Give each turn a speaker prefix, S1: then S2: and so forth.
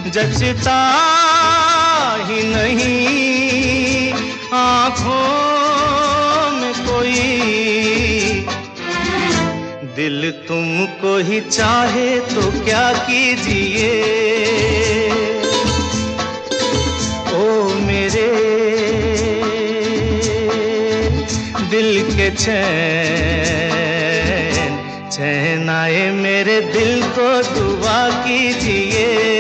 S1: जचता ही नहीं आँखों में कोई, दिल तुमको ही चाहे तो क्या कीजिए। ओ मेरे दिल के चैन, चैन आए मेरे दिल को दुआ कीजिए।